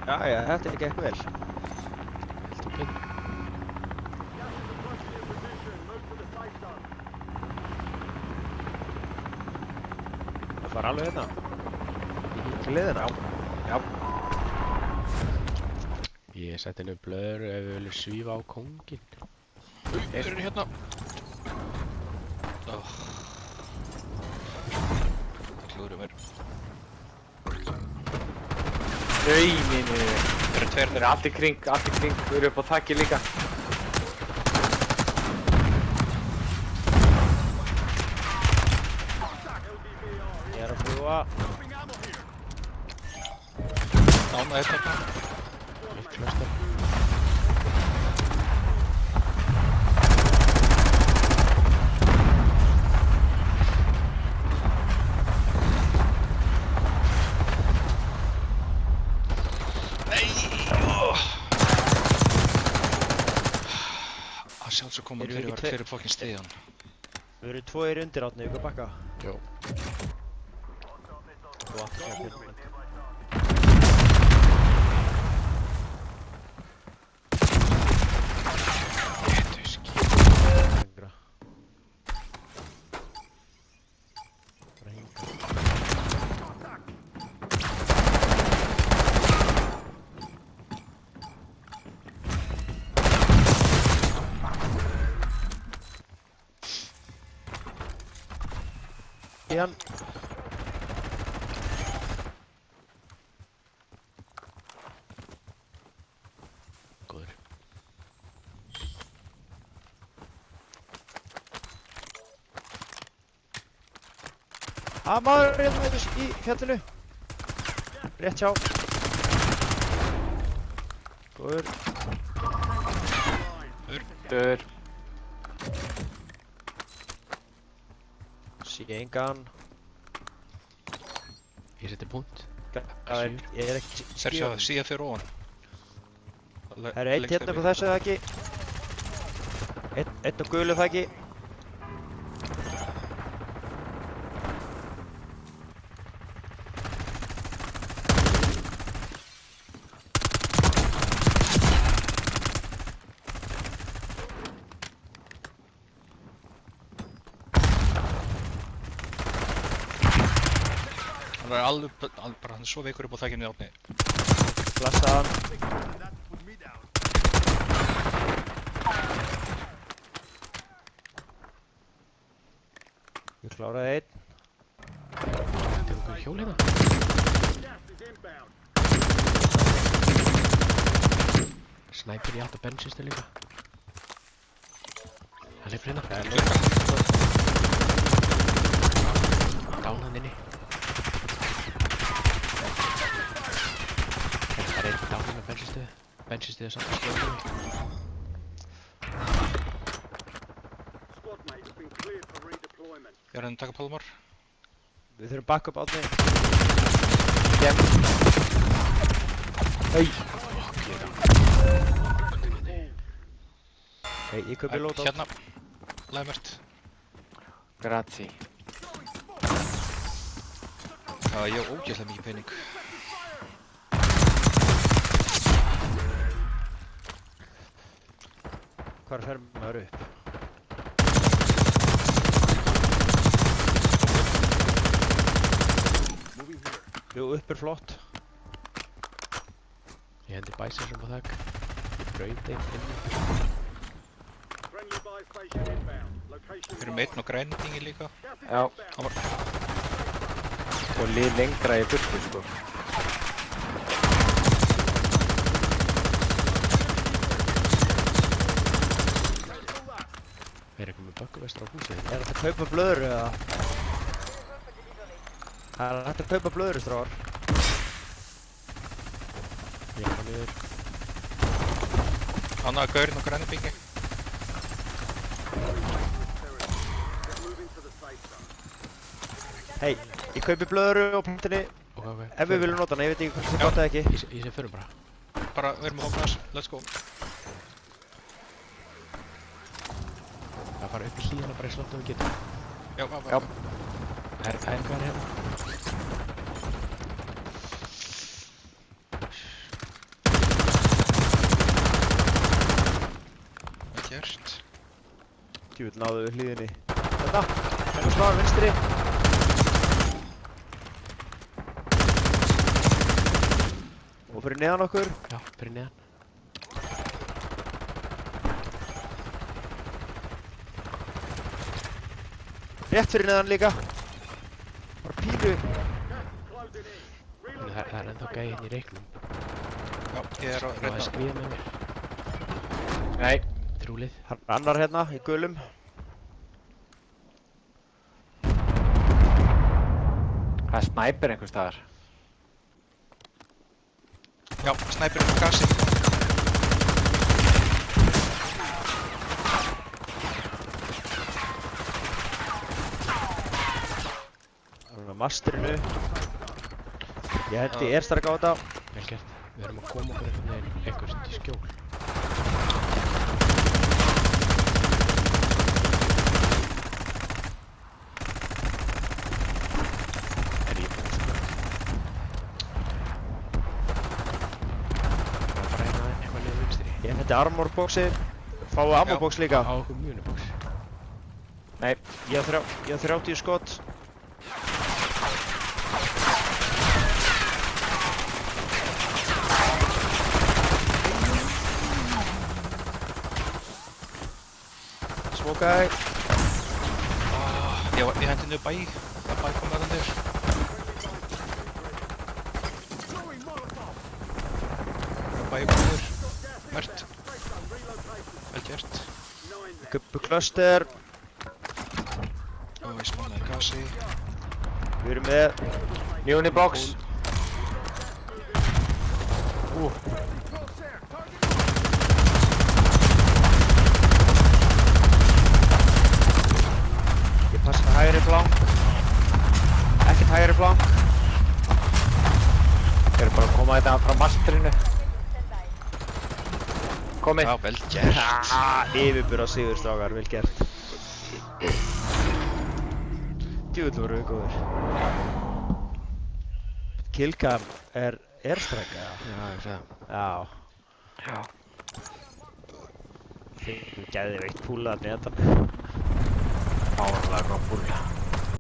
Jæja, þetta gekk vel. Helt og betur. Það var alveg hérna. Til liðina. Já. Ég seti henni blöður ef við viljum svífa á kónginn. Þeir eru hérna. Það klúður mér. Nei. Það eru tveir Þeir eru allt í kring, þau eru upp á þakki líka. Ég er að fljúga. Nána eitt hérna. Eitt flestar. Að sjálfsög koma Erum við ekki fyrir fokkin stiðan. Við erum tvoir undir átni, ykkur bakka. Jó. Þú átt ekki að byrja. Lengra. Bara hinga. Ían. Góður. Maður er hérna í fjallinu. Rétt hjá. Góður. Dör. Sé engan. Ég seti punkt. Ég er ekki Sergio, síða fyrir ofan. Það er eitt hérna på þessu þakki. Einn á gulu þakki. Hann er alveg bara, hann er svo veikur upp á þakkinu Árni. Blassa hann. Ég kláraði einn. Þetta er okkur hjól hérna. Snæpir í alltaf bensinstu líka. Hann leifir hérna. Það er lukka. Dán hann inni. Það er einn dán hérna bensinstuðu. Bensinstuðu samt að skjóta mig. Ég er að taka Pálmar. Við þurfum backup átni. Hei, ég kaupi lót á. Hérna. Læmert. Grazie. Já, ég á ógeðslega mikið pening. Hvar fer maður upp? Jú, upp er flott. Ég hendi bæsir sem á þakk. Ég braut einn inni. Við erum einn og græntingi líka. Já. Hann var... Og lið lengra í burtu, sko. Er eitthvað með bögguvestur á húsið? Er þetta að kaupa blöður eða? Það er hægt að kaupa blöður, strákar. Ég er niður. Hann að gaurinn og græntingi. Hei, ég kaupi blöður á plantinni. Ok. Ef við viljum nota hana, ég veit ekki hvort þið gott eða ekki. Ég sé fyrir bara. Bara, við erum að hópa þess. Let's go. Það fara upp í hlíðana bara í slottu við getum. Já. Það er eitthvað hérna. Djúvill náðu við hlíðinni. Þetta, hérna svar, vinstri. Og fyrir neðan okkur. Já, fyrir neðan. Rétt fyrir neðan líka. Bara pínu. Það er ennþá gæði hérna í reiknum. Já, ég er á Það er redda. skriða með mér. Nei, Þrúlið. Annar hérna í gulum. það er snæper einhvers staðar. Já, snæpirinn á gasi. Það er masterinu. Ég hendi airstrike á þetta. Vel gert. Við erum að koma okkur einhvern veginn eitthvað í skjól. Er ég búinn sko? Það var bara eina eitthvað niður vinstri. Ég hendi armor boxi. Fáu ammo box líka. Á okkur munibox. Nei, Ég á 30 skot. Smókaði. Ég hendi niður bæ. Það bæ kom þarna niður. Bæ kom niður. Mert. Vel gert. Gubbu cluster. Og ég spánaði gasi. Við erum með Unibox. Ég passa með hægri flank. Ekkert hægri flank. Ég er bara að koma þetta frá masterinu. Komið. Já, vel gert. Yfirbura sigur strákar, vel gert. Djúvill voru við góður. Killcam er airstrike eða? Já, ég sé það. Já. Já. Þú gæði veikt púlaðan í þetta. Fáránlega góð púl.